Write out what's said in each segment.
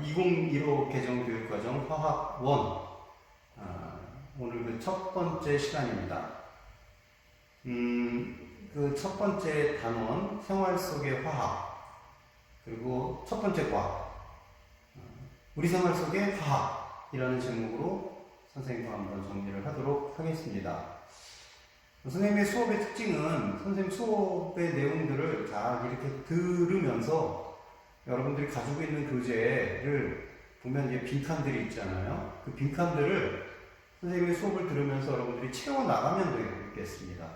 2015 개정교육과정 화학 1 오늘 그 첫 번째 시간입니다. 그 첫 번째 단원 생활 속의 화학, 그리고 첫 번째 과 우리 생활 속의 화학이라는 제목으로 선생님과 한번 정리를 하도록 하겠습니다. 선생님의 수업의 특징은 선생님 수업의 내용들을 잘 이렇게 들으면서 여러분들이 가지고 있는 교재를 보면 이제 빈칸들이 있잖아요. 그 빈칸들을 선생님의 수업을 들으면서 여러분들이 채워나가면 되겠습니다.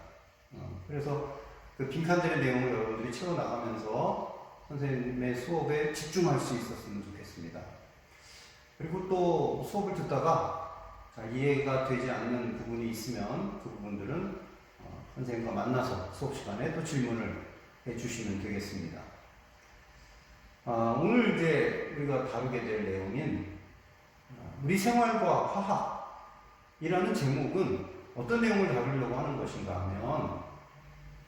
그래서 그 빈칸들의 내용을 여러분들이 채워나가면서 선생님의 수업에 집중할 수 있었으면 좋겠습니다. 그리고 또 수업을 듣다가 이해가 되지 않는 부분이 있으면 그 부분들은 선생님과 만나서 수업 시간에 또 질문을 해주시면 되겠습니다. 오늘 이제 우리가 다루게 될 내용인 우리 생활과 화학이라는 제목은 어떤 내용을 다루려고 하는 것인가 하면,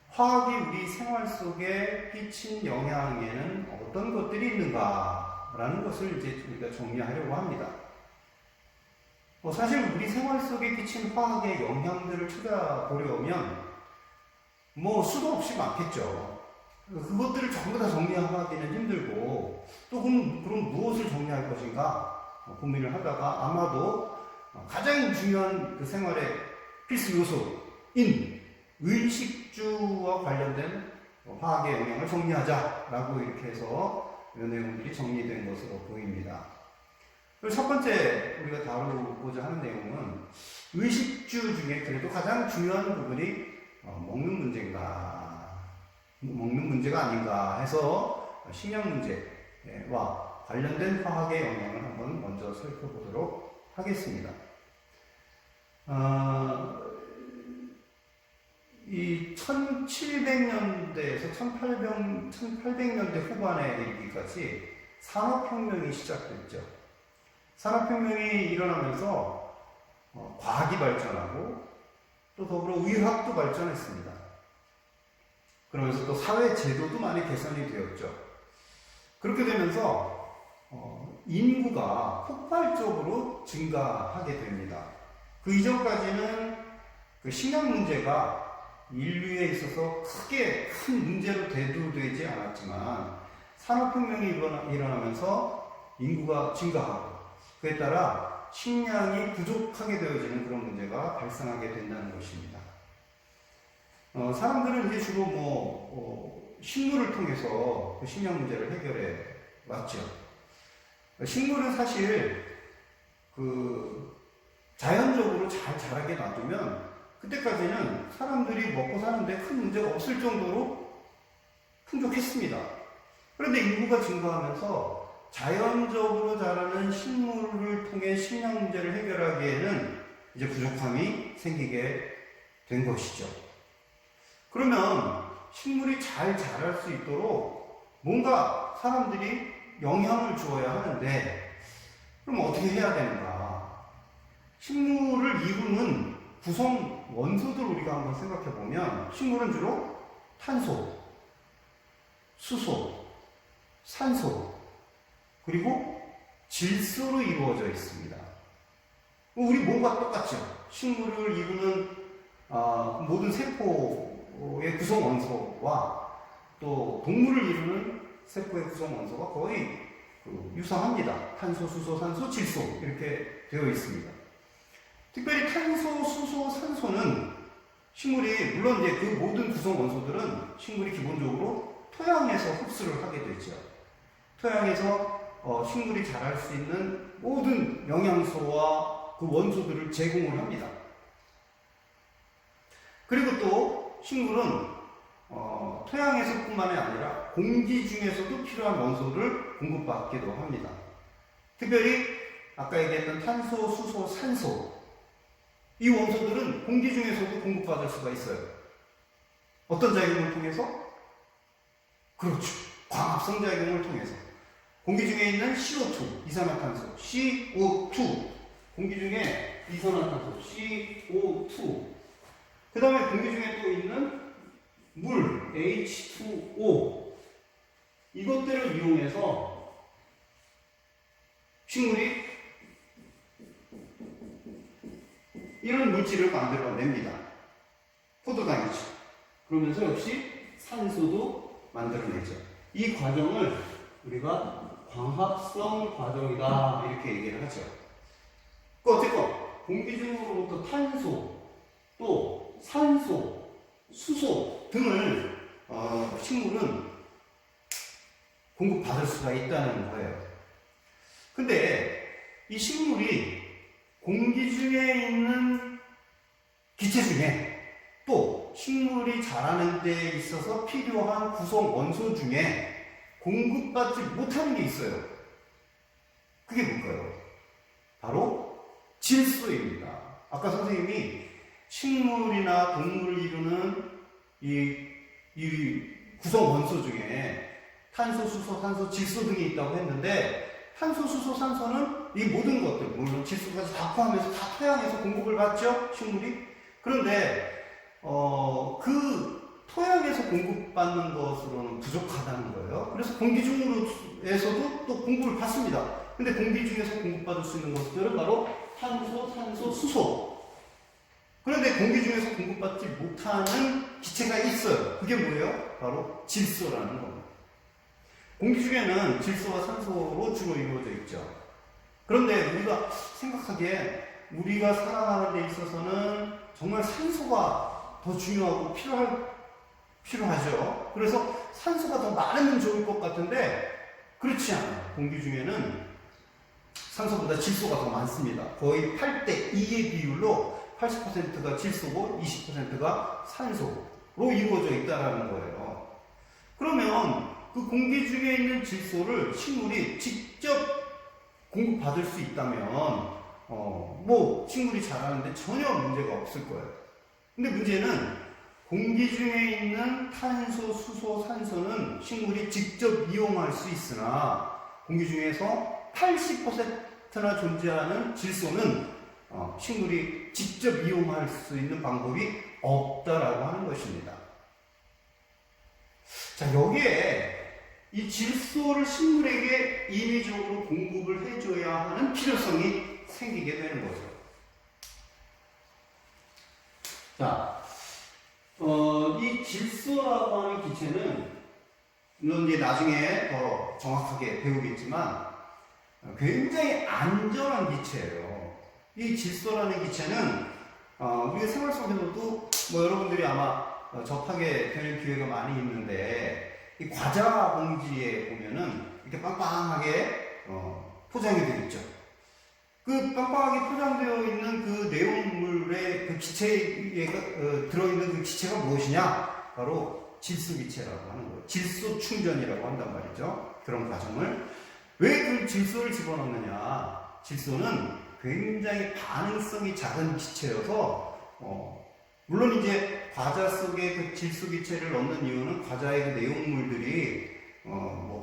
화학이 우리 생활 속에 끼친 영향에는 어떤 것들이 있는가라는 것을 이제 우리가 정리하려고 합니다. 사실 우리 생활 속에 끼친 화학의 영향들을 찾아보려면 수도 없이 많겠죠. 그것들을 전부 다 정리하기는 힘들고, 또 그럼 무엇을 정리할 것인가 고민을 하다가 아마도 가장 중요한 그 생활의 필수 요소인 의식주와 관련된 화학의 영향을 정리하자라고 이렇게 해서 이 내용들이 정리된 것으로 보입니다. 그리고 첫 번째 우리가 다루고자 하는 내용은 의식주 중에 그래도 가장 중요한 부분이 먹는 문제가 아닌가 해서 식량 문제와 관련된 화학의 영향을 한번 먼저 살펴보도록 하겠습니다. 이 1700년대에서 1800년대 후반에 이르기까지 산업혁명이 시작됐죠. 산업혁명이 일어나면서 과학이 발전하고 또 더불어 의학도 발전했습니다. 그러면서 또 사회 제도도 많이 개선이 되었죠. 그렇게 되면서 인구가 폭발적으로 증가하게 됩니다. 그 이전까지는 그 식량 문제가 인류에 있어서 크게 큰 문제로 대두되지 않았지만, 산업혁명이 일어나면서 인구가 증가하고 그에 따라 식량이 부족하게 되어지는 그런 문제가 발생하게 된다는 것입니다. 사람들은 이제 주로 식물을 통해서 그 식량 문제를 해결해 왔죠. 식물은 사실 자연적으로 잘 자라게 놔두면 그때까지는 사람들이 먹고 사는데 큰 문제가 없을 정도로 풍족했습니다. 그런데 인구가 증가하면서 자연적으로 자라는 식물을 통해 식량 문제를 해결하기에는 이제 부족함이 생기게 된 것이죠. 그러면 식물이 잘 자랄 수 있도록 뭔가 사람들이 영향을 주어야 하는데, 그럼 어떻게 해야 되는가? 식물을 이루는 구성 원소들 우리가 한번 생각해 보면, 식물은 주로 탄소, 수소, 산소, 그리고 질소로 이루어져 있습니다. 우리 몸과 똑같죠. 식물을 이루는 모든 세포의 구성 원소와 또 동물을 이루는 세포의 구성 원소가 거의 유사합니다. 탄소, 수소, 산소, 질소 이렇게 되어 있습니다. 특별히 탄소, 수소, 산소는 식물이, 물론 이제 그 모든 구성 원소들은 식물이 기본적으로 토양에서 흡수를 하게 되죠. 토양에서 식물이 자랄 수 있는 모든 영양소와 그 원소들을 제공을 합니다. 그리고 또 식물은 토양에서뿐만이 아니라 공기 중에서도 필요한 원소를 공급받기도 합니다. 특별히 아까 얘기했던 탄소, 수소, 산소, 이 원소들은 공기 중에서도 공급받을 수가 있어요. 어떤 작용을 통해서? 그렇죠. 광합성 작용을 통해서. 공기 중에 있는 CO2, 이산화탄소, CO2, 공기 중에 이산화탄소, CO2, 그 다음에 공기 중에 또 있는 물, H2O, 이것들을 이용해서 식물이 이런 물질을 만들어냅니다. 포도당이죠. 그러면서 역시 산소도 만들어내죠. 이 과정을 우리가 광합성 과정이다 이렇게 얘기를 하죠. 그 어쨌건 공기 중으로부터 탄소, 또 산소, 수소 등을 식물은 공급받을 수가 있다는 거예요. 근데 이 식물이 공기 중에 있는 기체 중에 또 식물이 자라는 데 있어서 필요한 구성 원소 중에 공급받지 못하는 게 있어요. 그게 뭘까요? 바로 질소입니다. 아까 선생님이 식물이나 동물을 이루는 이 구성 원소 중에 탄소, 수소, 산소, 질소 등이 있다고 했는데 탄소, 수소, 산소는 이 모든 것들, 물론 질소까지 다 포함해서 다 토양에서 공급을 받죠, 식물이. 그런데 그 토양에서 공급받는 것으로는 부족하다는 거예요. 그래서 공기 중으로에서도 또 공급을 받습니다. 근데 공기 중에서 공급받을 수 있는 것들은 바로 탄소, 산소, 수소. 그런데 공기 중에서 공급받지 못하는 기체가 있어요. 그게 뭐예요? 바로 질소라는 겁니다. 공기 중에는 질소와 산소로 주로 이루어져 있죠. 그런데 우리가 생각하기에 우리가 살아가는 데 있어서는 정말 산소가 더 중요하고 필요하죠. 그래서 산소가 더 많으면 좋을 것 같은데 그렇지 않아요. 공기 중에는 산소보다 질소가 더 많습니다. 거의 8대2의 비율로 80%가 질소고 20%가 산소로 이루어져 있다는 거예요. 그러면 그 공기 중에 있는 질소를 식물이 직접 공급받을 수 있다면 식물이 자라는데 전혀 문제가 없을 거예요. 근데 문제는 공기 중에 있는 탄소, 수소, 산소는 식물이 직접 이용할 수 있으나 공기 중에서 80%나 존재하는 질소는 식물이 직접 이용할 수 있는 방법이 없다라고 하는 것입니다. 자, 여기에 이 질소를 식물에게 임의적으로 공급을 해줘야 하는 필요성이 생기게 되는 거죠. 자, 이 질소라고 하는 기체는 물론 이제 나중에 더 정확하게 배우겠지만 굉장히 안전한 기체예요. 이 질소라는 기체는 우리 생활 속에서도 여러분들이 아마 접하게 되는 기회가 많이 있는데 이 과자 봉지에 보면은 이렇게 빵빵하게 포장이 되어 있죠. 그 빵빵하게 포장되어 있는 그 내용물의 그 기체에 들어있는 그 기체가 무엇이냐? 바로 질소 기체라고 하는 거예요. 질소 충전이라고 한단 말이죠. 그런 과정을. 왜 그 질소를 집어넣느냐? 질소는 굉장히 반응성이 작은 기체여서 물론 이제 과자 속에 그 질소 기체를 넣는 이유는 과자의 그 내용물들이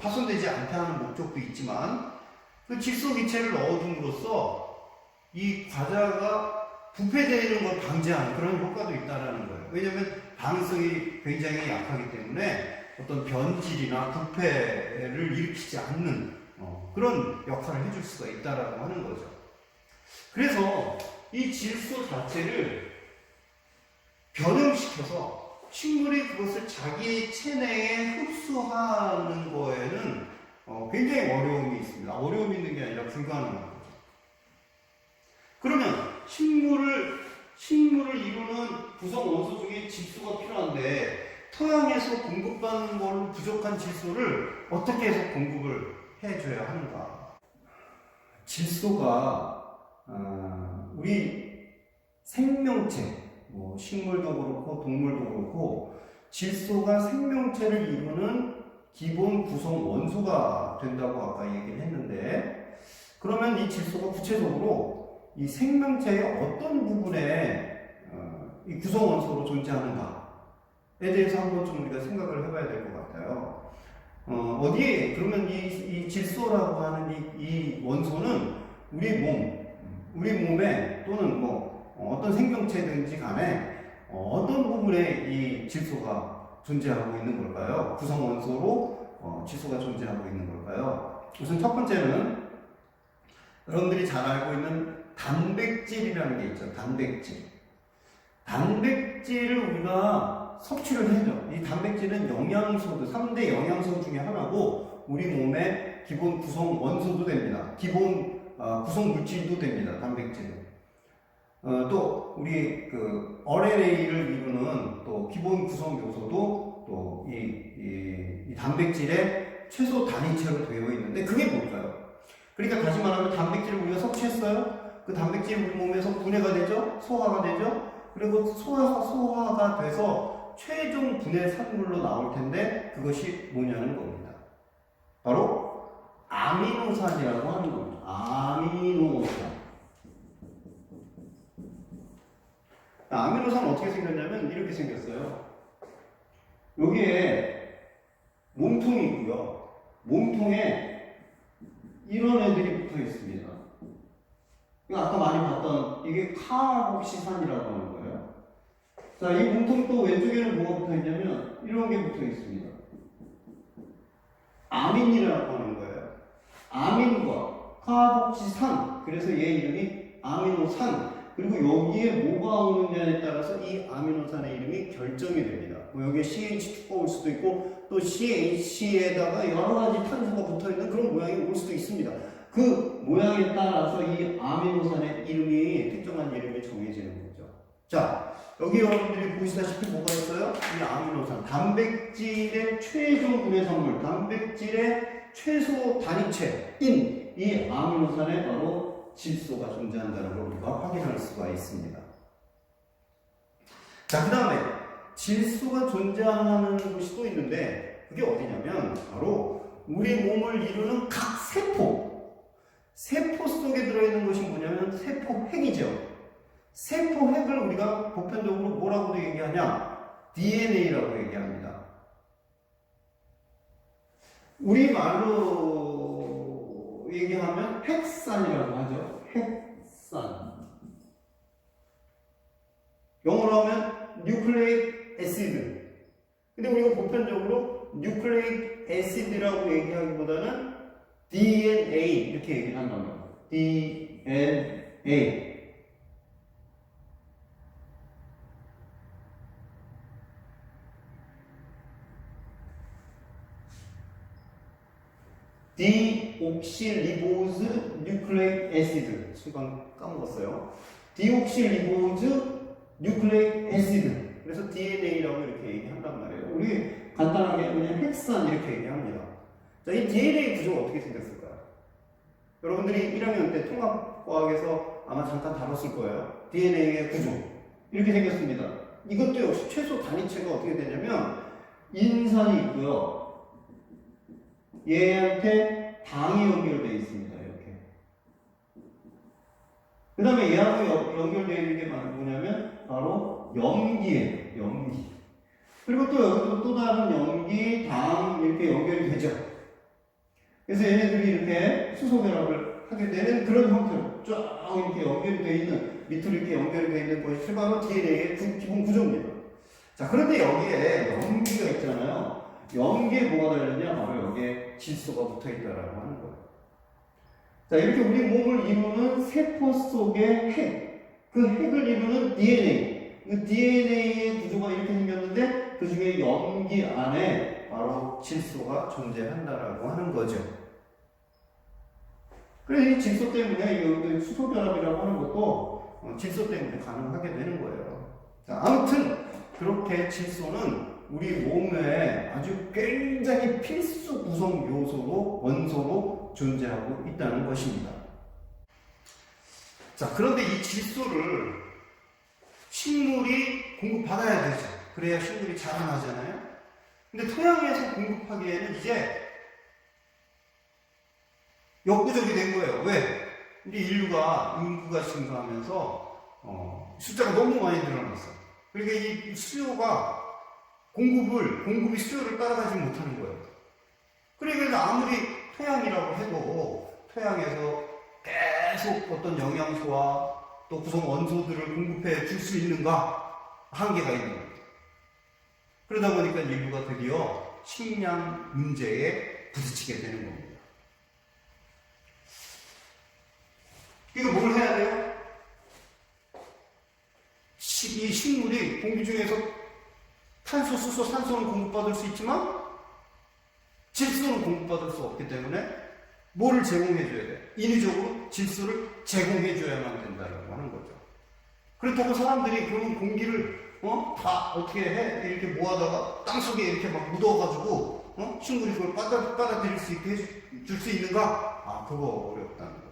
파손되지 않다는 목적도 있지만 그 질소 기체를 넣어줌으로써 이 과자가 부패되는 걸 방지하는 그런 효과도 있다는 거예요. 왜냐하면 반응성이 굉장히 약하기 때문에 어떤 변질이나 부패를 일으키지 않는 그런 역할을 해줄 수가 있다라고 하는 거죠. 그래서 이 질소 자체를 변형시켜서 식물이 그것을 자기 체내에 흡수하는 거에는 굉장히 어려움이 있습니다. 어려움이 있는 게 아니라 불가능한 거죠. 그러면 식물을 이루는 구성 원소 중에 질소가 필요한데 토양에서 공급받는 걸로 부족한 질소를 어떻게 해서 공급을 해줘야 하는가? 질소가 우리 생명체, 식물도 그렇고 동물도 그렇고 질소가 생명체를 이루는 기본 구성 원소가 된다고 아까 얘기를 했는데, 그러면 이 질소가 구체적으로 이 생명체의 어떤 부분에 이 구성 원소로 존재하는가에 대해서 한번 좀 우리가 생각을 해봐야 될 것 같아요. 어디에 그러면 이 질소라고 하는 이 원소는 우리 몸에 또는 어떤 생명체든지 간에 어떤 부분에 이 질소가 존재하고 있는 걸까요? 구성 원소로 질소가 존재하고 있는 걸까요? 우선 첫 번째는 여러분들이 잘 알고 있는 단백질이라는 게 있죠. 단백질. 단백질을 우리가 섭취를 해죠. 이 단백질은 영양소도 3대 영양소 중에 하나고 우리 몸의 기본 구성 원소도 됩니다. 기본 구성 물질도 됩니다. 단백질은. 또 우리 그 RNA를 이루는 또 기본 구성 요소도 또 이 단백질의 최소 단위체로 되어 있는데 그게 뭘까요? 그러니까 다시 말하면 단백질을 우리가 섭취했어요. 그 단백질이 우리 몸에서 분해가 되죠. 소화가 되죠. 그리고 소화가 돼서 최종 분해 산물로 나올 텐데 그것이 뭐냐는 겁니다. 바로 아미노산이라고 하는 겁니다. 아미노산. 아미노산은 어떻게 생겼냐면 이렇게 생겼어요. 여기에 몸통이 있고요. 몸통에 이런 애들이 붙어 있습니다. 아까 많이 봤던 이게 카복시산이라고 하는 거예요. 자, 이 몸통 또 왼쪽에는 뭐가 붙어 있냐면 이런 게 붙어 있습니다. 아민이라고 하는 거예요. 아민과 카복시산. 그래서 얘 이름이 아미노산. 그리고 여기에 뭐가 오느냐에 따라서 이 아미노산의 이름이 결정이 됩니다. 뭐 여기에 CH2가 올 수도 있고 또 CH에다가 여러 가지 탄소가 붙어 있는 그런 모양이 올 수도 있습니다. 그 모양에 따라서 이 아미노산의 이름이 특정한 이름이 정해지는 거죠. 자, 여기 여러분들이 보시다시피 뭐가 있어요? 이 아미노산, 단백질의 최종 분해 성물, 단백질의 최소 단위체인 이 아미노산에 바로 질소가 존재한다는 걸 우리가 확인할 수가 있습니다. 자, 그 다음에 질소가 존재하는 곳이 또 있는데 그게 어디냐면 바로 우리 몸을 이루는 각 세포 속에 들어있는 것이 뭐냐면 세포핵이죠. 세포핵을 우리가 보편적으로 뭐라고도 얘기하냐? DNA라고 얘기합니다. 우리말로 얘기하면 핵산이라고 하죠. 핵산. 영어로 하면 뉴클레익 애시드. 근데 우리가 보편적으로 뉴클레익 애시드라고 얘기하기보다는 DNA 이렇게 얘기를 한단 말이에요. DNA. 디옥실리보즈 뉴클레익 애시드. 순간 까먹었어요. 디옥실리보즈 뉴클레익 애시드. 그래서 DNA라고 이렇게 얘기한단 말이에요. 우리 간단하게 그냥 핵산 이렇게 얘기합니다. 자, 이 DNA 구조가 어떻게 생겼을까요? 여러분들이 1학년 때 통합과학에서 아마 잠깐 다뤘을 거예요. DNA의 구조. 이렇게 생겼습니다. 이것도 역시 최소 단위체가 어떻게 되냐면 인산이 있고요. 얘한테 당이 연결되어 있습니다. 이렇게. 그 다음에 얘하고 연결되어 있는 게 뭐냐면 바로 염기예요. 염기. 그리고 또 여기도 또 다른 염기, 당 이렇게 연결이 되죠. 그래서 얘네들이 이렇게 수소결합을 하게 되는 그런 형태로 쫙 이렇게 연결이 되어 있는, 밑으로 이렇게 연결이 되어 있는 것이 바로 DNA의 기본 구조입니다. 자, 그런데 여기에 염기가 있잖아요. 염기에 뭐가 달렸냐? 바로 여기에 질소가 붙어 있다라고 하는 거예요. 자, 이렇게 우리 몸을 이루는 세포 속의 핵, 그 핵을 이루는 DNA, 그 DNA의 구조가 이렇게 생겼는데 그 중에 염기 안에 바로 질소가 존재한다라고 하는 거죠. 그래서 이 질소 때문에 이 수소결합이라고 하는 것도 질소 때문에 가능하게 되는 거예요. 자, 아무튼 그렇게 질소는 우리 몸에 아주 굉장히 필수 구성 요소로, 원소로 존재하고 있다는 것입니다. 자, 그런데 이 질소를 식물이 공급받아야 되죠. 그래야 식물이 자라나잖아요. 근데 토양에서 공급하기에는 이제 역부족이 된 거예요. 왜? 우리 인구가 증가하면서 숫자가 너무 많이 늘어났어. 그러니까 이 수요가 공급이 수요를 따라가지 못하는 거예요. 그러니까 아무리 토양이라고 해도 토양에서 계속 어떤 영양소와 또 구성 원소들을 공급해 줄 수 있는가? 한계가 있는 거예요. 그러다 보니까 인류가 드디어 식량 문제에 부딪히게 되는 겁니다. 이거 뭘 해야 돼요? 이 식물이 공기 중에서 탄소, 수소, 산소는 공급받을 수 있지만 질소는 공급받을 수 없기 때문에 뭐를 제공해줘야 돼? 인위적으로 질소를 제공해줘야만 된다라고 하는 거죠. 그렇다고 사람들이 그러면 공기를 다 어떻게 해? 이렇게 모아다가 땅속에 이렇게 막 묻어가지고 식물이 그걸 빨아들일 수 있게 줄 수 있는가? 아, 그거 어렵다는 거예요.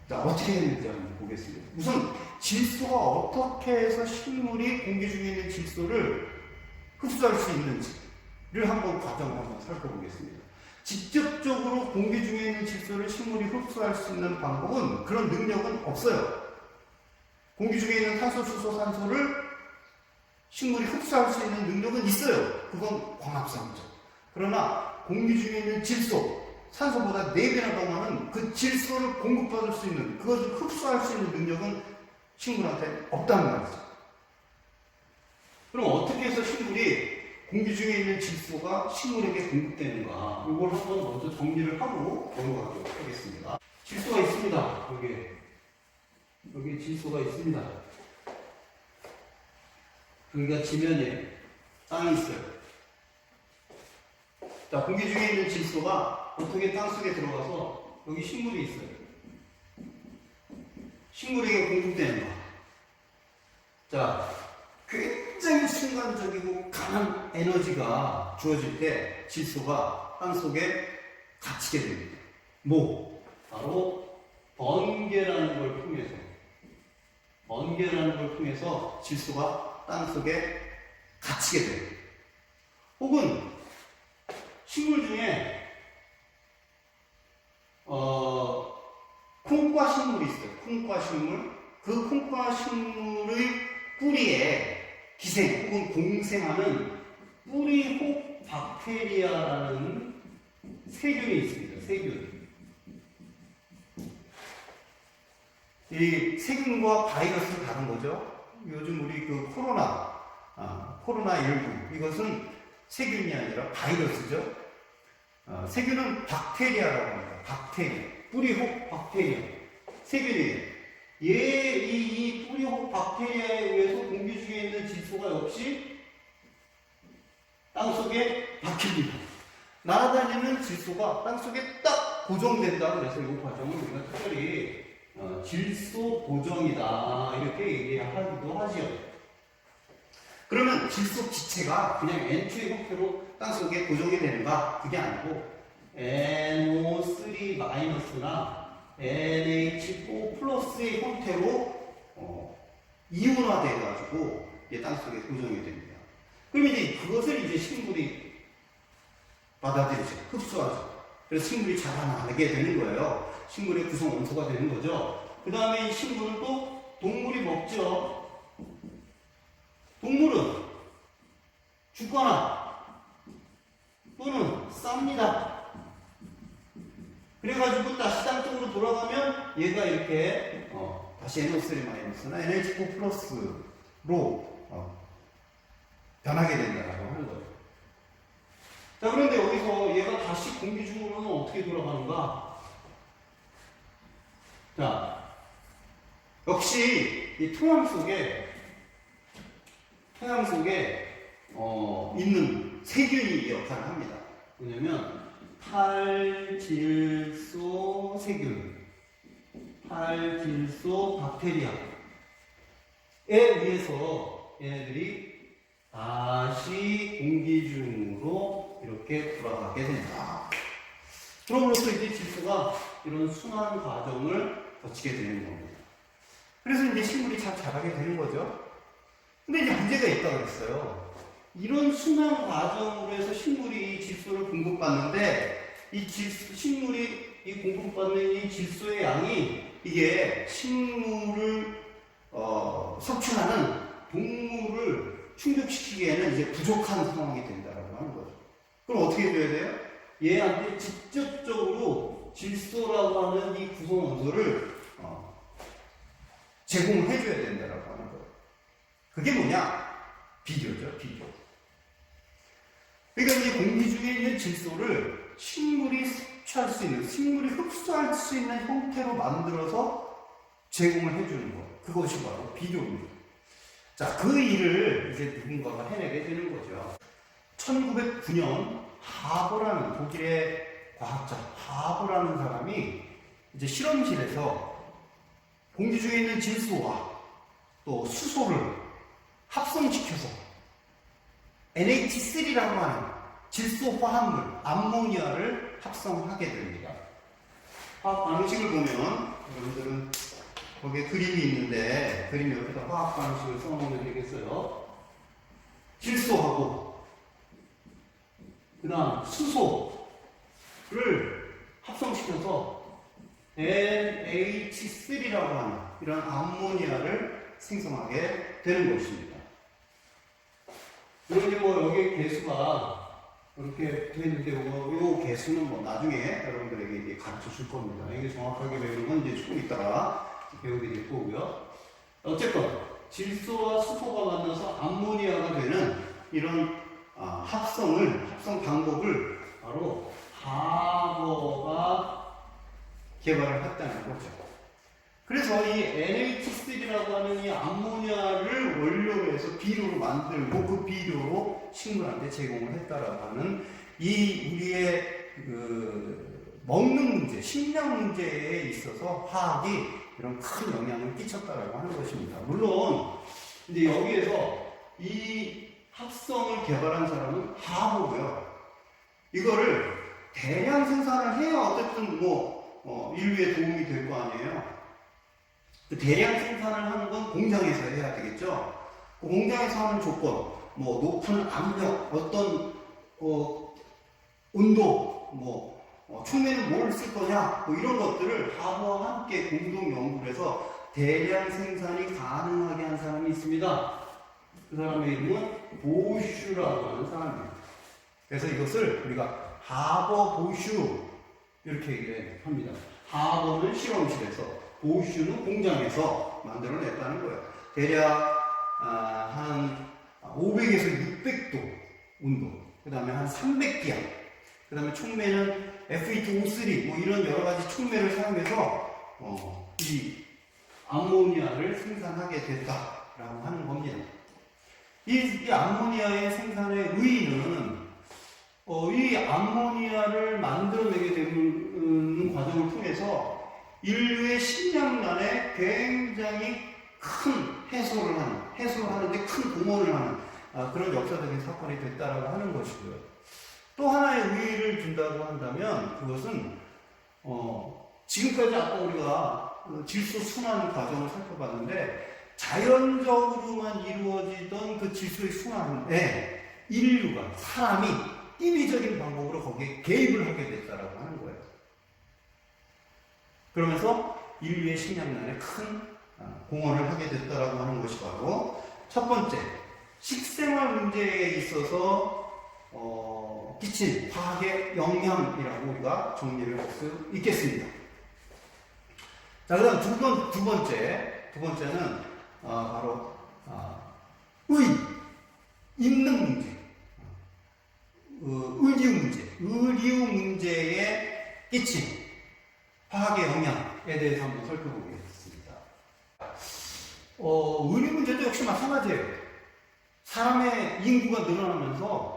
자, 어떻게 했는지 한번 보겠습니다. 우선 질소가 어떻게 해서 식물이 공기 중에 있는 질소를 흡수할 수 있는지를 한번 과정을 한번 살펴보겠습니다. 직접적으로 공기 중에 있는 질소를 식물이 흡수할 수 있는 방법은, 그런 능력은 없어요. 공기 중에 있는 탄소, 수소, 산소를 식물이 흡수할 수 있는 능력은 있어요. 그건 광합성이죠. 그러나 공기 중에 있는 질소, 산소보다 4배나 더 많은 그 질소를 공급받을 수 있는, 그것을 흡수할 수 있는 능력은 식물한테 없다는 말이죠. 그럼 어떻게 해서 식물이 공기 중에 있는 질소가 식물에게 공급되는가? 이걸 한번 먼저 정리를 하고 넘어가도록 하겠습니다. 질소가 있습니다. 여기 질소가 있습니다. 여기가 지면에 땅이 있어요. 자, 공기 중에 있는 질소가 어떻게 땅속에 들어가서 여기 식물이 있어요. 식물에게 공급되는 거. 자, 굉장히 순간적이고 강한 에너지가 주어질 때 질소가 땅속에 갇히게 됩니다. 바로 번개라는 걸 통해서 질소가 땅속에 갇히게 돼요. 혹은 식물 중에 콩과 식물이 있어요. 콩과 식물. 그 콩과 식물의 뿌리에 기생 혹은 공생하는 뿌리혹 박테리아라는 세균이 있습니다. 세균. 이 세균과 바이러스는 다른 거죠. 요즘 우리 그 코로나19 이것은 세균이 아니라 바이러스죠. 세균은 박테리아라고 합니다. 박테리아. 뿌리혹 박테리아. 세균이에요. 이 뿌리혹 박테리아에 의해서 공기 중에 있는 질소가 역시 땅속에 박힙니다. 날아다니는 질소가 땅속에 딱 고정된다. 그래서 이 과정을 우리가 특별히 질소 고정이다 이렇게 얘기하기도 하지요. 그러면 질소 기체가 그냥 N2의 형태로 땅속에 고정이 되는가? 그게 아니고 NO3-나 NH4 플러스의 형태로 이온화돼가지고 땅속에 고정이 됩니다. 그럼 이제 그것을 이제 식물이 받아들이죠. 흡수하죠. 그래서 식물이 자라나게 되는 거예요. 식물의 구성 원소가 되는 거죠. 그 다음에 이 식물은 또 동물이 먹죠. 동물은 죽거나 또는 쌉니다. 그래가지고 다시 땅 쪽으로 돌아가면 얘가 이렇게 다시 NO3-나 NH4 플러스로 변하게 된다고 하는 거예요. 자, 그런데 여기서 얘가 다시 공기 중으로는 어떻게 돌아가는가? 자, 역시 이 토양 속에 있는 세균이 역할을 합니다. 뭐냐면 탈질소 세균, 탈질소 박테리아에 의해서 얘네들이 다시 공기 중으로 이렇게 돌아가게 된다. 그럼으로써 이제 질소가 이런 순환 과정을 거치게 되는 겁니다. 그래서 이제 식물이 잘 자라게 되는 거죠. 근데 이제 문제가 있다고 그랬어요. 이런 순환 과정으로 해서 식물이 질소를 공급받는데 식물이 공급받는 이 질소의 양이 이게 식물을 섭취하는 동물을 충족시키기에는 이제 부족한 상황이 된다라고 하는 거죠. 그럼 어떻게 해줘야 돼요? 얘한테 직접적으로 질소라고 하는 이 구성 원소를 제공해줘야 된다라고 하는 거예요. 그게 뭐냐? 비료죠, 비료. 그러니까 이 공기 중에 있는 질소를 식물이 섭취할 수 있는, 식물이 흡수할 수 있는 형태로 만들어서 제공을 해주는 것. 그것이 바로 비료입니다. 자, 그 일을 이제 누군가가 해내게 되는 거죠. 1909년 하버라는 독일의 과학자, 하버라는 사람이 이제 실험실에서 공기 중에 있는 질소와 또 수소를 합성시켜서 NH3라고 하는 질소 화합물, 암모니아를 합성하게 됩니다. 화학 반응식을 보면, 여러분들은 거기에 그림이 있는데, 그림 옆에다 화학 반응식을 써놓으면 되겠어요. 질소하고, 그 다음 수소를 합성시켜서 NH3라고 하는 이런 암모니아를 생성하게 되는 것입니다. 그런데 뭐 여기 개수가 이렇게 되어 있는데, 요 개수는 뭐 나중에 여러분들에게 이제 가르쳐 줄 겁니다. 이게 정확하게 배우는 건 이제 조금 있다가 배우게 될 거고요. 어쨌건 질소와 수소가 만나서 암모니아가 되는 이런 합성 방법을 바로 하버가 개발을 했다는 거죠. 그래서 이 NH3라고 하는 이 암모니아를 원료로 해서 비료로 만들고 그 비료로 식물한테 제공을 했다라고 하는 이 우리의 먹는 문제, 식량 문제에 있어서 화학이 이런 큰 영향을 끼쳤다라고 하는 것입니다. 물론 이제 여기에서 이 합성을 개발한 사람은 하버고요. 이거를 대량 생산을 해야 어쨌든 인류에 도움이 될 거 아니에요. 그 대량 생산을 하는 건 공장에서 해야 되겠죠. 그 공장에서 하는 조건, 높은 압력, 어떤 온도, 촉매는 뭘 쓸 거냐, 이런 것들을 하버와 함께 공동 연구를 해서 대량 생산이 가능하게 한 사람이 있습니다. 그 사람의 이름은 보슈라고 하는 사람입니다. 그래서 이것을 우리가 하버 보슈 이렇게 얘기를 합니다. 하버는 실험실에서, 보슈는 공장에서 만들어냈다는 거예요. 대략 한 500에서 600도 온도, 그 다음에 한 300기압, 그 다음에 촉매는 F2O3 이런 여러 가지 촉매를 사용해서 이 암모니아를 생산하게 됐다라고 하는 겁니다. 이 암모니아의 생산의 의의는 이 암모니아를 만들어내게 되는 과정을 통해서 인류의 식량난에 굉장히 큰 해소를 하는데 큰 공헌을 하는 그런 역사적인 사건이 됐다라고 하는 것이고요. 또 하나의 의의를 준다고 한다면 그것은 지금까지 아까 우리가 질소 순환 과정을 살펴봤는데 자연적으로만 이루어지던 그 질소의 순환에 인류가, 사람이 인위적인 방법으로 거기에 개입을 하게 됐다라고 하는 거예요. 그러면서 인류의 식량난에 큰 공헌을 하게 됐다라고 하는 것이 바로 첫 번째, 식생활 문제에 있어서 끼친 화학의 영향이라고 우리가 정리를 할 수 있겠습니다. 자, 그 다음 두 번째는 바로 있는 문제, 의류 문제에 끼친 화학의 영향에 대해서 한번 살펴보겠습니다. 의류 문제도 역시 마찬가지예요. 사람의 인구가 늘어나면서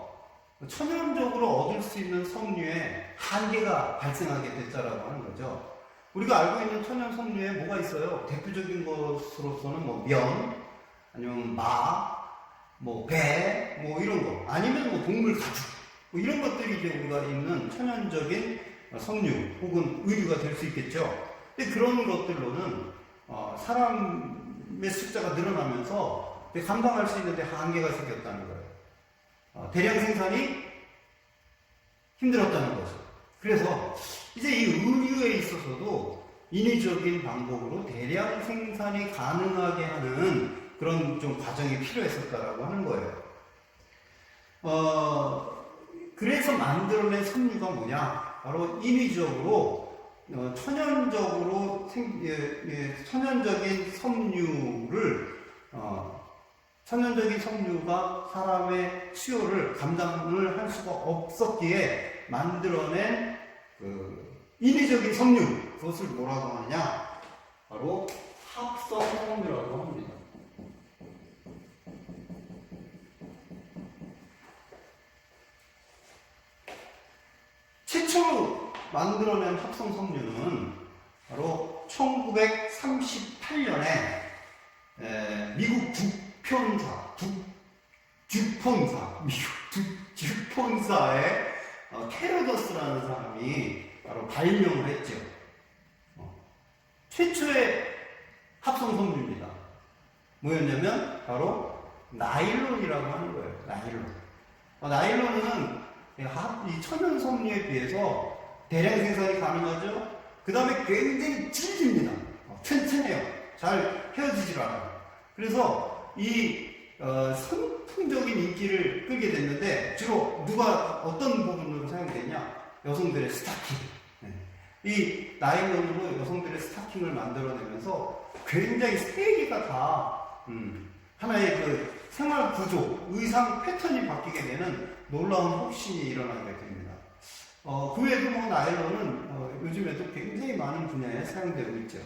천연적으로 얻을 수 있는 섬유에 한계가 발생하게 됐다라고 하는 거죠. 우리가 알고 있는 천연 섬유에 뭐가 있어요? 대표적인 것으로서는 면, 아니면 배, 이런 거, 아니면 동물 가죽, 이런 것들이 이제 우리가 있는 천연적인 섬유 혹은 의류가 될 수 있겠죠. 근데 그런 것들로는 사람의 숫자가 늘어나면서 감당할 수 있는데 한계가 생겼다는 거예요. 대량 생산이 힘들었다는 거죠. 그래서 이제 이 의류에 있어서도 인위적인 방법으로 대량 생산이 가능하게 하는 그런 좀 과정이 필요했었다라고 하는 거예요. 그래서 만들어낸 섬유가 뭐냐? 바로 인위적으로 천연적인 섬유가 사람의 수요를 감당을 할 수가 없었기에 만들어낸 인위적인 섬유, 그것을 뭐라고 하느냐? 바로 합성 섬유라고 합니다. 최초로 만들어낸 합성 섬유는 바로 1938년에 미국 듀폰사의 캐러더스라는 사람이 바로 발명을 했죠. 최초의 합성 섬유입니다. 뭐였냐면 바로 나일론이라고 하는 거예요. 나일론은 이 천연 섬유에 비해서 대량 생산이 가능하죠. 그 다음에 굉장히 질깁니다. 튼튼해요. 잘 헤어지질 않아요. 그래서 이 선풍적인 인기를 끌게 됐는데 주로 어떤 부분으로 사용됐냐? 여성들의 스타킹. 이 나일론으로 여성들의 스타킹을 만들어내면서 굉장히 세계가 다 하나의 생활 구조, 의상 패턴이 바뀌게 되는 놀라운 혁신이 일어나게 됩니다. 그 외에도 나일론은 요즘에도 굉장히 많은 분야에 사용되고 있죠.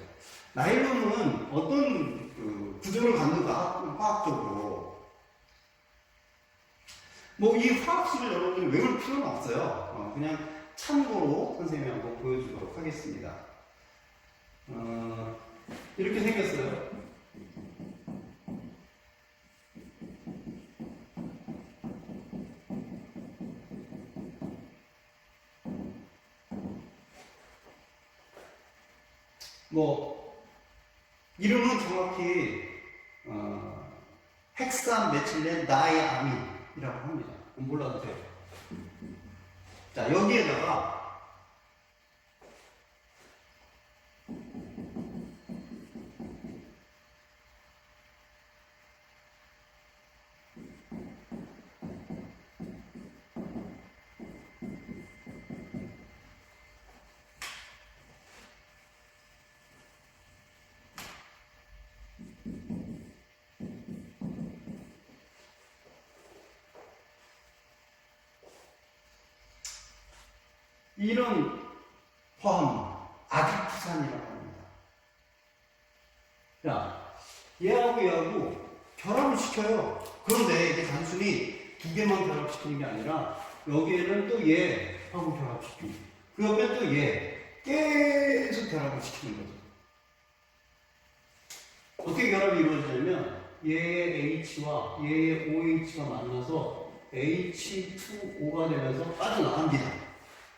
나일론은 어떤 구조를 갖는가, 화학적으로. 이 화학식을 여러분이 외울 필요는 없어요. 그냥 참고로 선생님이 한번 보여주도록 하겠습니다. 이렇게 생겼어요. 이름은 정확히 헥산 메틸렌 다이아민이라고 합니다. 몰라도 돼요. 자, 여기에다가 이런 화합물, 아디프산이라고 합니다. 자, 얘하고 결합을 시켜요. 그런데 이게 단순히 두 개만 결합시키는 게 아니라 여기에는 또 얘하고 결합시키고 그 옆에 또 얘 계속 결합을 시키는 거죠. 어떻게 결합이 이루어지냐면 얘의 H와 얘의 OH가 만나서 H2O가 되면서 빠져나갑니다.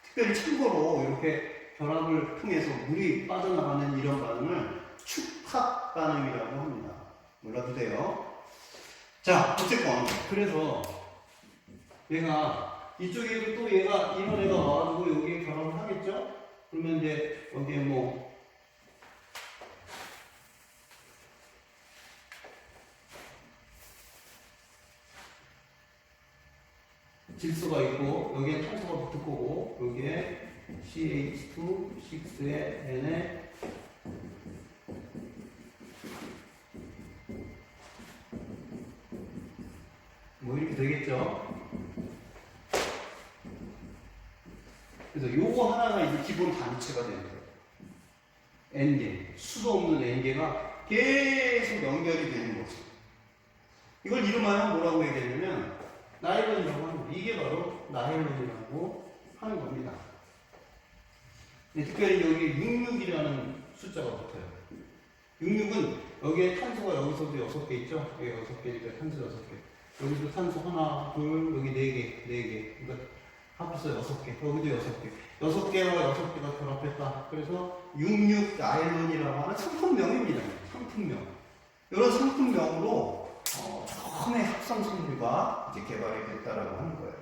특별히 참고로 이렇게 결합을 통해서 물이 빠져나가는 이런 반응을 축합 반응이라고 합니다. 몰라도 돼요. 자, 어쨌건 그래서 얘가 이쪽에도 또 얘가 이런 애가 와가지고 여기에 결합을 하겠죠? 그러면 이제 여기에 질소가 있고 여기에 탄소가 붙을 거고 여기에 CH2, 6에 N에 이렇게 되겠죠. 그래서 요거 하나가 이제 기본 단체가 되는 거예요. N개, 수도 없는 N개가 계속 연결이 되는 거죠. 이걸 이름하여 뭐라고 얘기하냐면 나일론이라고 하는 거예요. 이게 바로 나일론이라고 하는 겁니다. 특별히 여기 66이라는 숫자가 붙어요. 66은 여기에 탄소가 여기서도 6개 있죠? 여기 6개니까 탄소 6개. 여기도 탄소 하나, 둘, 여기 4개. 그러니까 합해서 6개. 여기도 6개. 6개와 6개가 결합했다. 그래서 66 나일론이라고 하는 상품명입니다. 상품명. 이런 상품명으로 처음에 합성 섬유가 이제 개발이 됐다라고 하는 거예요.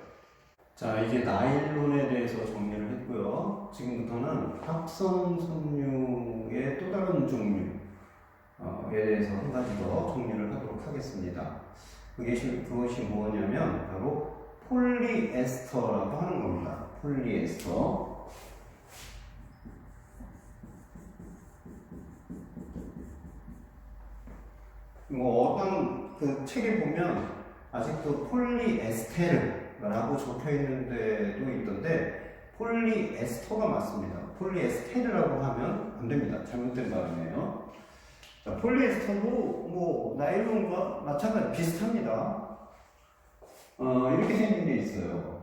자, 이제 나일론에 대해서 정리를 했고요. 지금부터는 합성 섬유의 또 다른 종류에 대해서 한 가지 더 정리를 하도록 하겠습니다. 그것이 뭐냐면 바로 폴리에스터라고 하는 겁니다. 폴리에스터. 어떤 그 책에 보면 아직도 폴리에스테르라고 적혀 있는 데도 있던데 폴리에스터가 맞습니다. 폴리에스테르라고 하면 안 됩니다. 잘못된 발음이에요. 자, 폴리에스터도 뭐 나일론과 마찬가지 비슷합니다. 이렇게 생긴 게 있어요.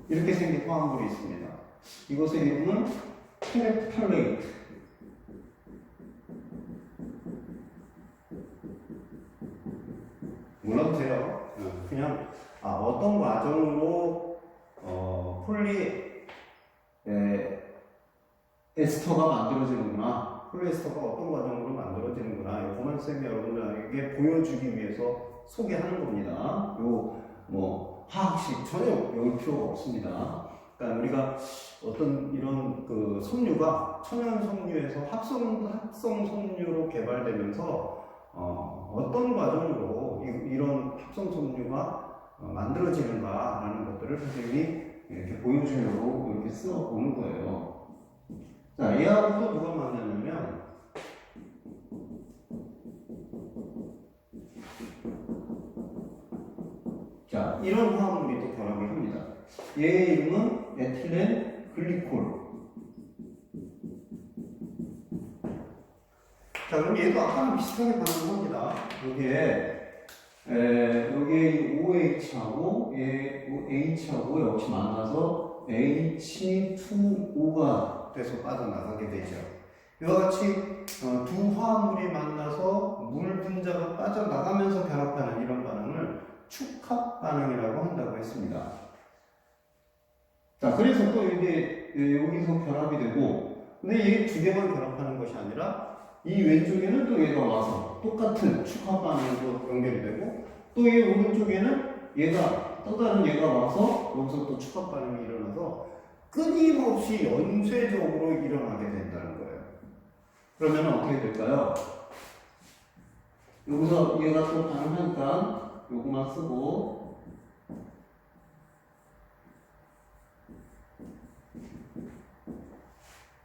이렇게 생긴 화합물이 있습니다. 이것의 이름은 테레팔레이트. 몰라보세요. 그냥 어떤 과정으로 폴리에스터가 만들어지는구나. 폴리에스터가 어떤 과정으로 만들어지는구나. 이거만 쌤이 여러분들에게 보여주기 위해서 소개하는 겁니다. 뭐 화학식 전혀 배울 필요가 없습니다. 그러니까 우리가 어떤 이런 그 섬유가 천연 섬유에서 합성 섬유로 개발되면서 어떤 과정으로 이런 합성 섬유가 만들어지는가라는 것들을 선생님이 이렇게 보여주려고 이렇게 써보는 거예요. 자, 얘하고 또 누가 만나냐면 자, 이런 화합물이 또 결합을 합니다. 얘의 이름은 에틸렌 글리콜. 자, 그럼 얘도 아까랑 비슷하게 반응합니다. 여기에 OH하고 H하고 역시 만나서 H2O가 돼서 빠져나가게 되죠. 이와 같이 두 화합물이 만나서 물 분자가 빠져나가면서 결합하는 이런 반응을 축합 반응이라고 한다고 했습니다. 자, 그래서 또 이게 여기서 결합이 되고, 근데 이게 두 개만 결합하는 것이 아니라 이 왼쪽에는 또 얘가 와서 똑같은 축합 반응으로 연결이 되고, 또 이 오른쪽에는 또 다른 얘가 와서 여기서 또 축합 반응이 일어나서 끊임없이 연쇄적으로 일어나게 된다는 거예요. 그러면 어떻게 될까요? 여기서 얘가 또 반응하니까 요거만 쓰고,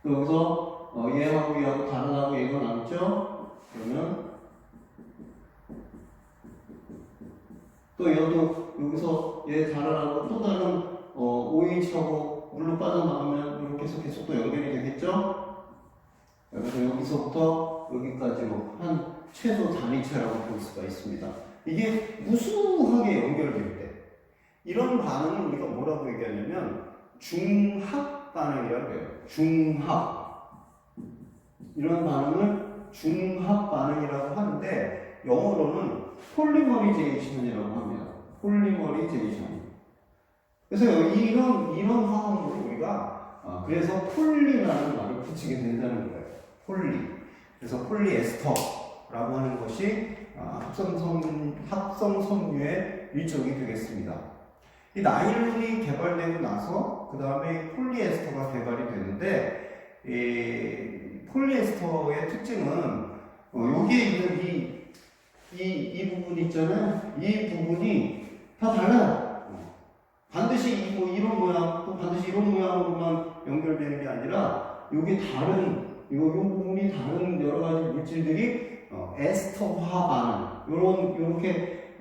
여기서 얘하고 얘하고 다른하고 얘가 남죠? 그러면 또 얘도 여기서 얘 다른하고 또 다른 OH하고 물로 빠져나가면 이렇게 해서 계속 또 연결이 되겠죠? 그래서 여기서부터 여기까지로 한 최소 단위체라고 볼 수가 있습니다. 이게 무수하게 연결될 때 이런 반응을 우리가 뭐라고 얘기하냐면 중합 반응이라고 해요. 중합. 이런 반응을 중합 반응이라고 하는데 영어로는 폴리머리제이션이라고 합니다. 폴리머리제이션. 그래서 이런 화합물을 우리가 그래서 폴리라는 말을 붙이게 된다는 거예요. 폴리. 그래서 폴리에스터라고 하는 것이 합성 섬유의 일종이 되겠습니다. 이 나일론이 개발되고 나서 그 다음에 폴리에스터가 개발이 되는데 이 폴리에스터의 특징은 여기에 있는 이 부분 있잖아요. 이 부분이 다 달라요. 반드시 이런 모양 또 반드시 이런 모양으로만 연결되는 게 아니라 여기 다른 요 부분이 다른 여러 가지 물질들이 에스터화 반응 요렇게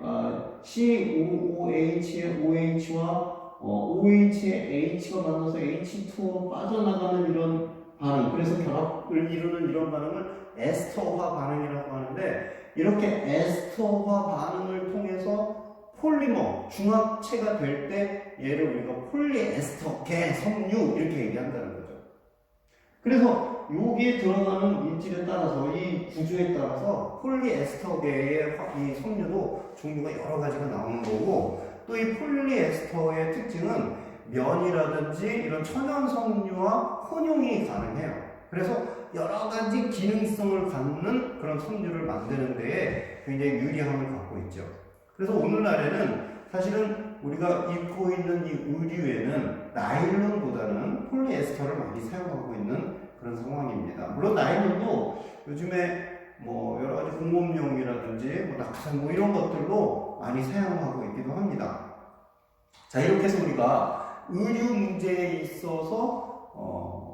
COOH의 OH와 OH의 H가 만나서 H2O 빠져나가는 이런 반응, 그래서 결합을 이루는 이런 반응을 에스터화 반응이라고 하는데 이렇게 에스터화 반응을 통해서 폴리머, 중합체가 될 때 얘를 우리가 폴리에스터계 섬유 이렇게 얘기한다는 거죠. 그래서 여기에 들어가는 물질에 따라서 이 구조에 따라서 폴리에스터계의 이 섬유도 종류가 여러 가지가 나오는 거고 또 이 폴리에스터의 특징은 면이라든지 이런 천연 섬유와 혼용이 가능해요. 그래서 여러 가지 기능성을 갖는 그런 섬유를 만드는 데에 굉장히 유리함을 갖고 있죠. 그래서 오늘날에는 사실은 우리가 입고 있는 이 의류에는 나일론보다는 폴리에스터를 많이 사용하고 있는 그런 상황입니다. 물론 나일론도 요즘에 뭐 여러 가지 공업용이라든지 뭐 낙산 뭐 이런 것들로 많이 사용하고 있기도 합니다. 자, 이렇게 해서 우리가 의류 문제에 있어서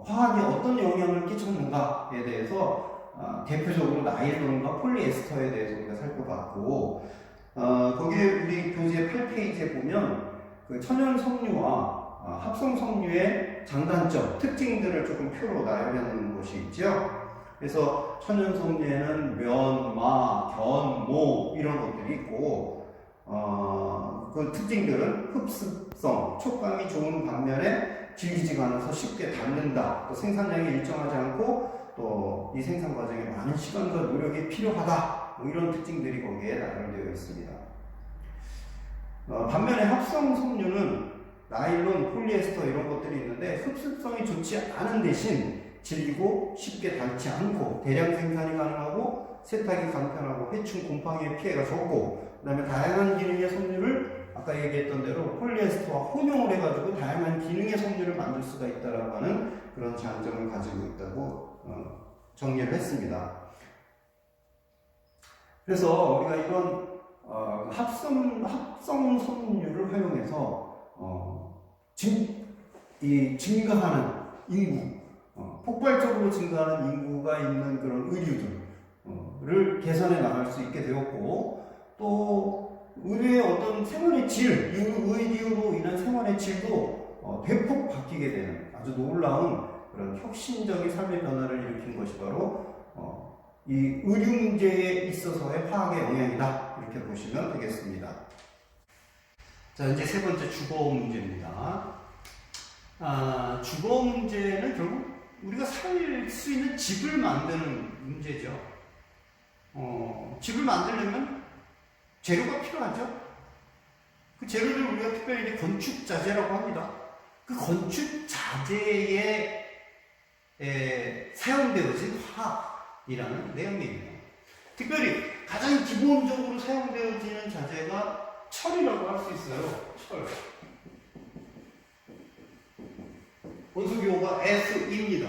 화학이 어떤 영향을 끼쳤는가에 대해서 대표적으로 나일론과 폴리에스터에 대해서 우리가 살펴봤고, 거기에 우리 교재 8페이지에 보면 그 천연 석류와 합성 석류의 장단점, 특징들을 조금 표로 나열해놓은 것이 있죠. 그래서 천연 석류에는 면, 마, 견, 모 이런 것들이 있고, 그 특징들은 흡습성, 촉감이 좋은 반면에 질기지가 않아서 쉽게 닳는다. 또 생산량이 일정하지 않고 또 이 생산 과정에 많은 시간과 노력이 필요하다. 뭐 이런 특징들이 거기에 나열되어 있습니다. 반면에 합성 석류는 나일론, 폴리에스터 이런 것들이 있는데 흡습성이 좋지 않은 대신 질기고 쉽게 닳지 않고 대량 생산이 가능하고 세탁이 간편하고 해충, 곰팡이의 피해가 적고, 그 다음에 다양한 기능의 석류를 아까 얘기했던 대로 폴리에스터와 혼용을 해가지고 다양한 기능의 석류를 만들 수가 있다라고 하는 그런 장점을 가지고 있다고 정리를 했습니다. 그래서 우리가 이런 합성 석류를 활용해서 증가하는 인구, 폭발적으로 증가하는 인구가 있는 그런 의류들을 개선해 나갈 수 있게 되었고, 또 의류의 어떤 생활의 질, 의류로 인한 생활의 질도 대폭 바뀌게 되는 아주 놀라운 그런 혁신적인 삶의 변화를 일으킨 것이 바로 이 의류 문제에 있어서의 화학의 영향이다. 이렇게 보시면 되겠습니다. 자, 이제 세 번째 주거 문제입니다. 주거 문제는 결국 우리가 살 수 있는 집을 만드는 문제죠. 집을 만들려면 재료가 필요하죠. 그 재료를 우리가 특별히 건축 자재라고 합니다. 그 건축 자재에 사용되어진 화학이라는 내용입니다. 특별히 가장 기본적으로 사용되어지는 자재가 철이라고 할 수 있어요. 철. 원소기호가 S입니다.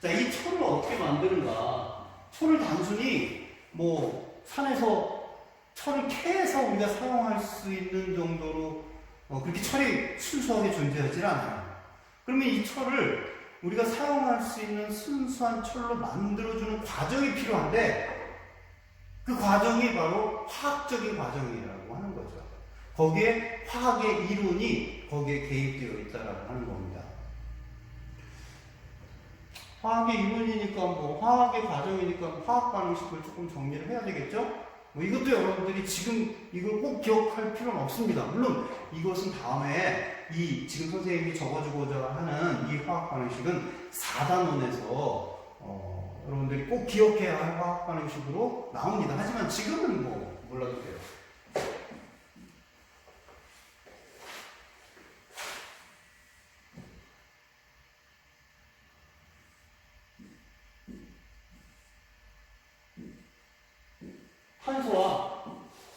자, 이 철을 어떻게 만드는가? 철을 단순히 산에서 철을 캐서 우리가 사용할 수 있는 정도로 그렇게 철이 순수하게 존재하지 않아요. 그러면 이 철을 우리가 사용할 수 있는 순수한 철로 만들어주는 과정이 필요한데, 그 과정이 바로 화학적인 과정이라고 하는 거죠. 거기에 화학의 이론이 거기에 개입되어 있다라고 하는 겁니다. 화학의 이론이니까 화학의 과정이니까 화학 반응식을 조금 정리를 해야 되겠죠? 이것도 여러분들이 지금 이걸 꼭 기억할 필요는 없습니다. 물론 이것은 다음에 지금 선생님이 적어주고자 하는 이 화학 반응식은 4단원에서 여러분들이 꼭 기억해야 할 화학 반응식으로 나옵니다. 하지만 지금은 몰라도 돼요.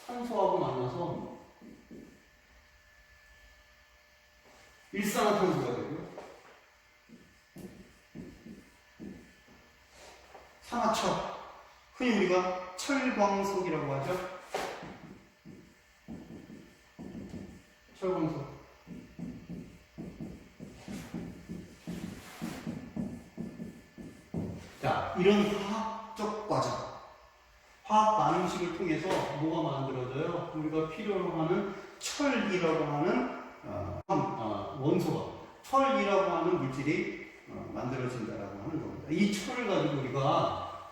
탄소하고 만나서 일산화탄소가 되고요. 산화철, 흔히 우리가 철광석이라고 하죠. 철광석. 자, 이런 화학적 과정, 화학 반응식을 통해서 뭐가 만들어져요? 우리가 필요로 하는 철이라고 하는 원소가, 철이라고 하는 물질이 만들어진다라고 하는 겁니다. 이 철을 가지고 우리가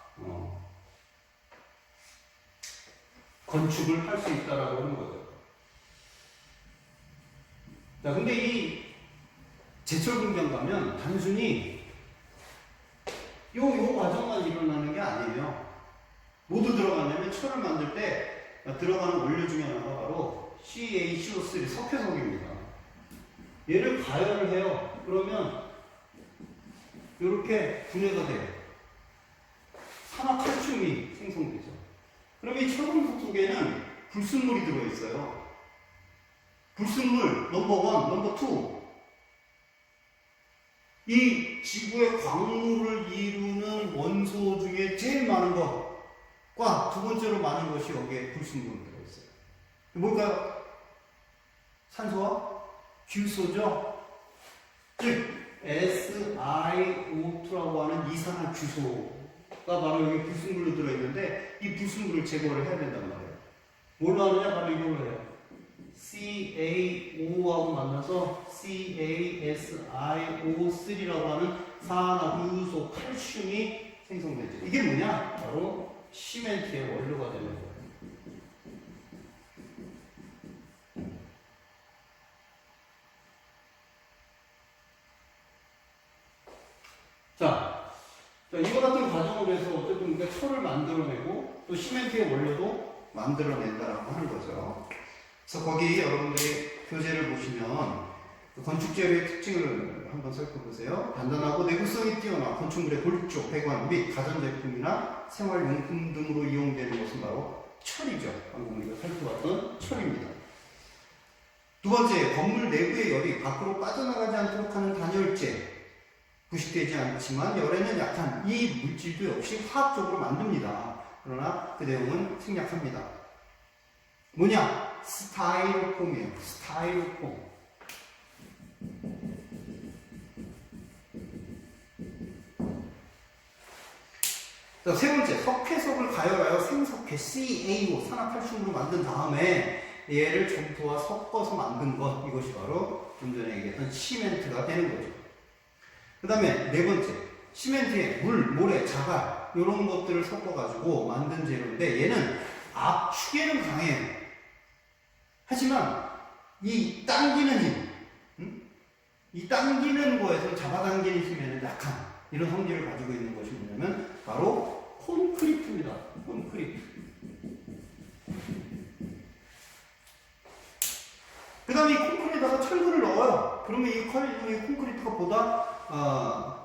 건축을 할 수 있다라고 하는 거죠. 자, 근데 이 제철 공장 가면 단순히 요 과정만 일어나는 게 아니에요. 모두 들어가냐면 철을 만들 때 들어가는 원료 중에 하나가 바로 CaCO3 석회석입니다. 얘를 가열을 해요. 그러면 이렇게 분해가 돼요. 산화칼슘이 생성되죠. 그럼 이 철광석 속에는 불순물이 들어있어요. 불순물 넘버 1, 넘버 2. 이 지구의 광물을 이루는 원소 중에 제일 많은 것과 두 번째로 많은 것이 여기에 불순물이 들어있어요. 뭘까요? 산소와 규소죠. 즉 SiO2라고 하는 이산화규소가 바로 여기 불순물로 들어있는데 이 불순물을 제거를 해야 된단 말이에요. 뭘로 하느냐? 바로 이걸로 해요. CaO하고 만나서 CaSiO3라고 하는 산화규소 칼슘이 생성되죠. 이게 뭐냐? 바로 시멘트의 원료가 되는 거예요. 자, 이거 같은 과정을 해서 어쨌든 우리가 철을 만들어내고 또 시멘트의 원료도 만들어낸다라고 하는 거죠. 그래서 거기 여러분들이 교재를 보시면 그 건축재료의 특징을 한번 살펴보세요. 단단하고 내구성이 뛰어나 건축물의 골조, 배관 및 가전제품이나 생활용품 등으로 이용되는 것은 바로 철이죠. 방금 우리가 살펴봤던 철입니다. 두 번째, 건물 내부의 열이 밖으로 빠져나가지 않도록 하는 단열재. 부식되지 않지만 열에는 약한 이 물질도 역시 화학적으로 만듭니다. 그러나 그 내용은 생략합니다. 뭐냐? 스타이로폼이에요. 스타이로폼. 자, 세 번째, 석회석을 가열하여 생석회 CaO 산화칼슘으로 만든 다음에 얘를 점토와 섞어서 만든 것, 이것이 바로 좀 전에 얘기했던 시멘트가 되는 거죠. 그 다음에 네 번째, 시멘트에 물, 모래, 자갈 이런 것들을 섞어가지고 만든 재료인데 얘는 압축에는 강해요. 하지만 이 당기는 힘, 이 당기는 거에서 잡아당기는 힘에는 약한 이런 성질을 가지고 있는 것이 뭐냐면 바로 콘크리트입니다. 콘크리트. 그 다음에 이 콘크리트에다가 철근을 넣어요. 그러면 이 콘크리트가 보다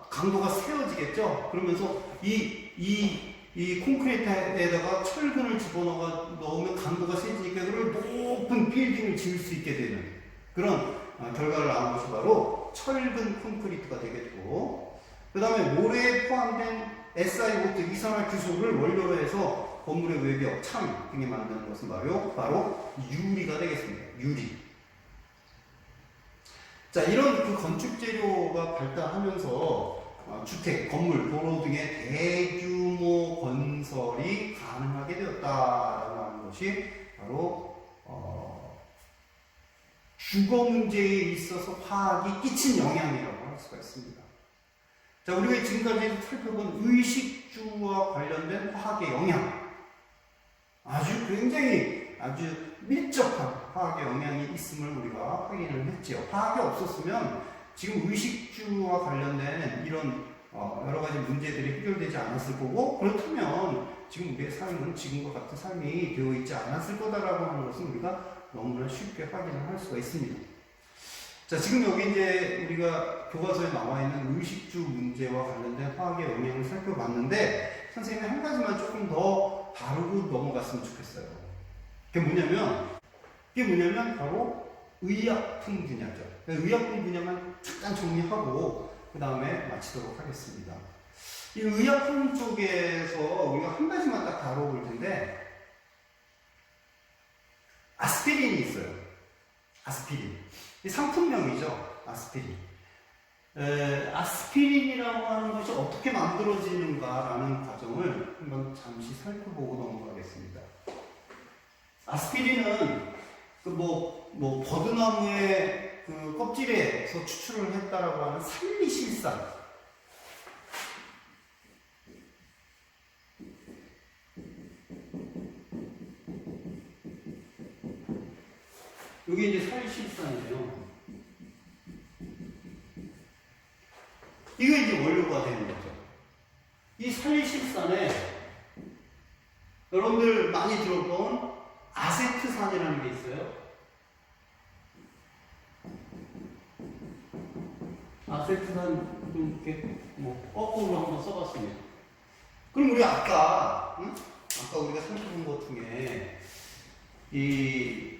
강도가 세워지겠죠. 그러면서 이 콘크리트에다가 철근을 집어넣으면 강도가 세지니까 그걸 높은 빌딩을 지을 수 있게 되는 그런 결과를 낳은 것이 바로 철근 콘크리트가 되겠고, 그 다음에 모래에 포함된 SiO2 이산화규소를 원료로 해서 건물의 외벽, 창 등에 만드는 것은 바로 유리가 되겠습니다. 유리. 자, 이런 그 건축 재료가 발달하면서 주택, 건물, 도로 등의 대규모 건설이 가능하게 되었다라고 하는 것이 바로 주거 문제에 있어서 화학이 끼친 영향이라고 할 수가 있습니다. 자, 우리가 지금까지 살펴본 의식주와 관련된 화학의 영향, 아주 밀접한 화학의 영향이 있음을 우리가 확인을 했죠. 화학이 없었으면 지금 의식주와 관련된 이런 여러 가지 문제들이 해결되지 않았을 거고, 그렇다면 지금 우리의 삶은 지금과 같은 삶이 되어 있지 않았을 거다라고 하는 것은 우리가 너무나 쉽게 확인을 할 수가 있습니다. 자, 지금 여기 이제 우리가 교과서에 나와 있는 의식주 문제와 관련된 화학의 영향을 살펴봤는데, 선생님이 한 가지만 조금 더 다루고 넘어갔으면 좋겠어요. 그게 뭐냐면 바로 의약품 분야죠. 의약품 분야만 잠깐 정리하고 그 다음에 마치도록 하겠습니다. 이 의약품 쪽에서 우리가 한 가지만 딱 다뤄볼 텐데, 아스피린이 있어요. 아스피린. 이 상품명이죠. 아스피린. 아스피린이라고 하는 것이 어떻게 만들어지는가라는 과정을 한번 잠시 살펴보고 넘어가겠습니다. 아스피린은 버드나무의 그 껍질에서 추출을 했다라고 하는 살리실산. 이게 이제 살리실산이에요. 이게 이제 원료가 되는 거죠. 이 살리실산에 여러분들 많이 들어본 아세트산이라는 게 있어요. 아세트산 좀 이렇게 거꾸로 한번 써봤습니다. 그럼 우리 아까 우리가 살펴본 것 중에 이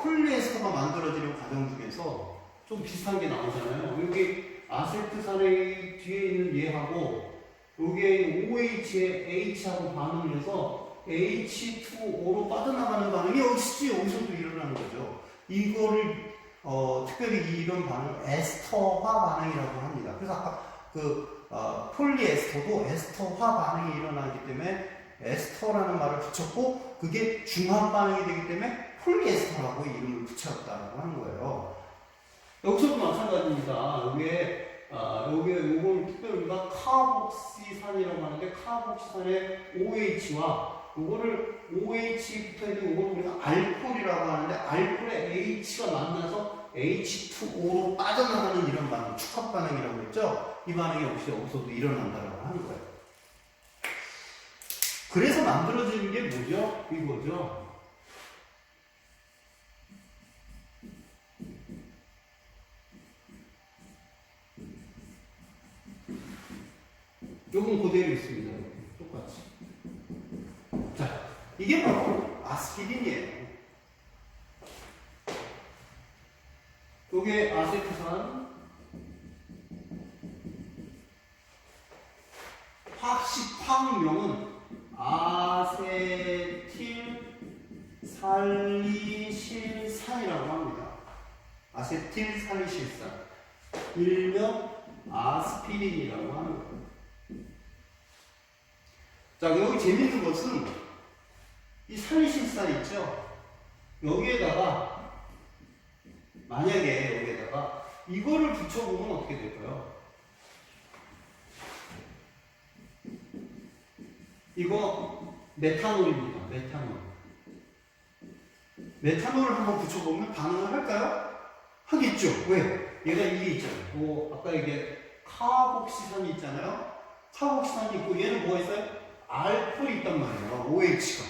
폴리에스터가 만들어지는 과정 중에서 좀 비슷한 게 나오잖아요. 여기 아세트산의 뒤에 있는 얘하고 여기에 OH에 H하고 반응을 해서 H2O로 빠져나가는 반응이 여기서도 일어나는 거죠. 이거를 특별히 이런 반응을 에스터화 반응이라고 합니다. 그래서 아까 폴리에스터도 에스터화 반응이 일어나기 때문에 에스터라는 말을 붙였고 그게 중화 반응이 되기 때문에 폴리에스터라고 이름을 붙였다라고 하는 거예요. 여기서도 마찬가지입니다. 요걸 특별히 우리가 카복시산이라고 하는데 카복시산의 OH와 요거를 OH 붙어 있는 요걸 우리가 알코올이라고 하는데 알코올에 H가 만나서 H2O로 빠져나가는 이런 반응, 축합 반응이라고 했죠. 이 반응이 역시 여기서도 일어난다라고 하는 거예요. 그래서 만들어지는 게 뭐죠? 이거죠. 요건 그대로 있습니다. 똑같이. 자, 이게 바로 아스피린이에요. 요게 아세트산, 화학명은 아세틸살리실산이라고 합니다. 아세틸살리실산. 일명 아스피린이라고 하는 거예요. 자, 여기 재밌는 것은 이 살리실산 있죠? 여기에다가 만약에 여기에다가 이거를 붙여보면 어떻게 될까요? 이거 메탄올입니다. 메탄올을 한번 붙여보면 반응을 할까요? 하겠죠. 왜? 얘가 이게 있잖아요. 아까 이게 카복시산이 있잖아요. 카복시산이 있고 얘는 뭐가 있어요? 알코올이 있단 말이에요. OH가.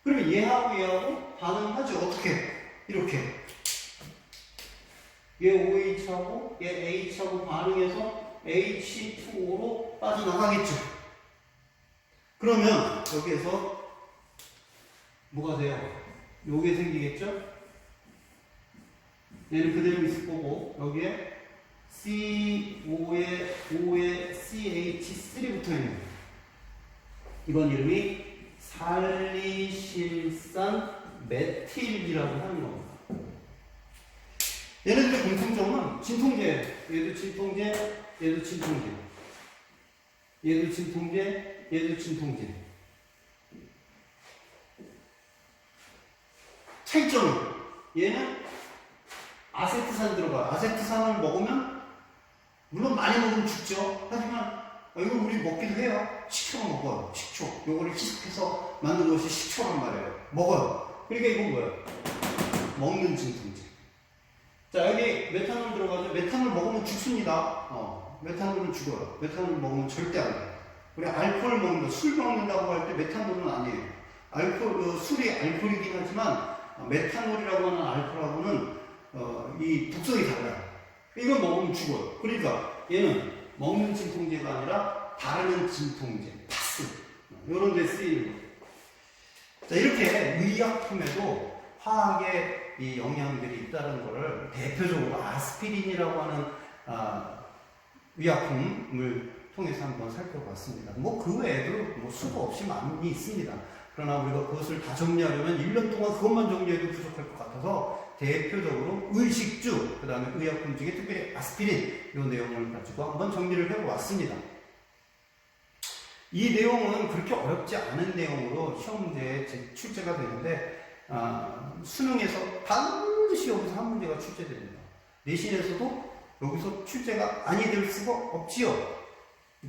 그러면 얘하고 반응하죠. 어떻게? 이렇게. 얘 OH하고 얘 H하고 반응해서 H2O로 빠져나가겠죠. 그러면 여기에서 뭐가 돼요? 요게 생기겠죠? 얘는 그대로 있을 거고 여기에 CO에 CH3 붙어있는 이건 이름이 살리실산 메틸이라고 하는 겁니다. 얘네들의 공통점은 진통제, 얘도 진통제, 얘도 진통제, 얘도 진통제, 얘도 진통제. 차이점은 얘는 아세트산 들어가요. 아세트산을 먹으면 물론 많이 먹으면 죽죠. 하지만 이거 우리 먹기도 해요. 식초로 먹어요. 식초. 요거를 희석해서 만든 것이 식초란 말이에요. 먹어요. 그러니까 이건 뭐예요? 먹는 진통제. 자, 여기 메탄올 들어가죠. 메탄올 먹으면 죽습니다. 메탄올은 죽어요. 메탄올 먹으면 절대 안 돼요. 우리 알코올 먹는다, 술 먹는다고 할 때 메탄올은 아니에요. 술이 알코올이긴 하지만 메탄올이라고 하는 알코올하고는 이 독성이 달라요. 이걸 먹으면 죽어요. 그러니까 얘는 먹는 진통제가 아니라 다루는 진통제, 파스 이런 데 쓰이는 거예요. 자, 이렇게 의약품에도 화학의 이 영양들이 있다는 것을 대표적으로 아스피린이라고 하는 의약품을 통해서 한번 살펴봤습니다. 그 외에도 수도 없이 많이 있습니다. 그러나 우리가 그것을 다 정리하려면 1년 동안 그것만 정리해도 부족할 것 같아서 대표적으로 의식주, 그 다음에 의약품 중에 특별히 아스피린 이 내용을 가지고 한번 정리를 해보았습니다. 이 내용은 그렇게 어렵지 않은 내용으로 시험 문제에 출제가 되는데 수능에서 반드시 여기서 한 문제가 출제됩니다. 내신에서도 여기서 출제가 아니 될 수가 없지요.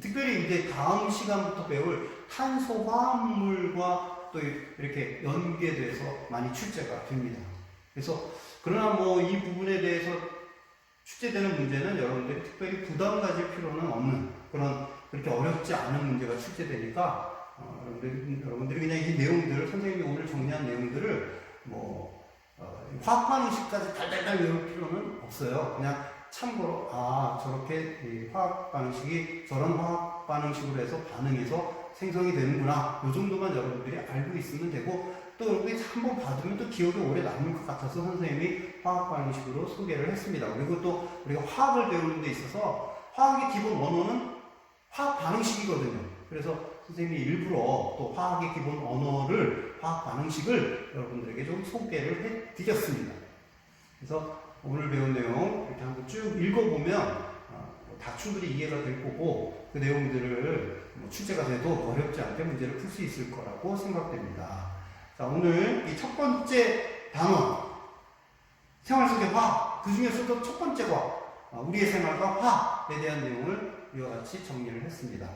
특별히 이제 다음 시간부터 배울 탄소화합물과 또 이렇게 연계돼서 많이 출제가 됩니다. 그래서 그러나 이 부분에 대해서 출제되는 문제는 여러분들이 특별히 부담 가질 필요는 없는 그렇게 어렵지 않은 문제가 출제되니까 여러분들이 그냥 이 내용들을 선생님이 오늘 정리한 내용들을 화학 반응식까지 달달달 외울 필요는 없어요. 그냥 참고로 저렇게 화학 반응식이 저런 화학 반응식으로 해서 반응해서 생성이 되는구나. 이 정도만 여러분들이 알고 있으면 되고 또 여러분이 한번 받으면 또 기억에 오래 남을 것 같아서 선생님이 화학 반응식으로 소개를 했습니다. 그리고 또 우리가 화학을 배우는 데 있어서 화학의 기본 언어는 화학 반응식이거든요. 그래서 선생님이 일부러 또 화학의 기본 언어를 화학 반응식을 여러분들에게 좀 소개를 해드렸습니다. 그래서 오늘 배운 내용 이렇게 한번 쭉 읽어보면 다 충분히 이해가 될 거고 그 내용들을 출제가 돼도 어렵지 않게 문제를 풀 수 있을 거라고 생각됩니다. 자, 오늘 이 첫 번째 단원 생활 속의 화학, 그 중에서도 첫 번째 과학, 우리의 생활과 화학에 대한 내용을 이와 같이 정리를 했습니다.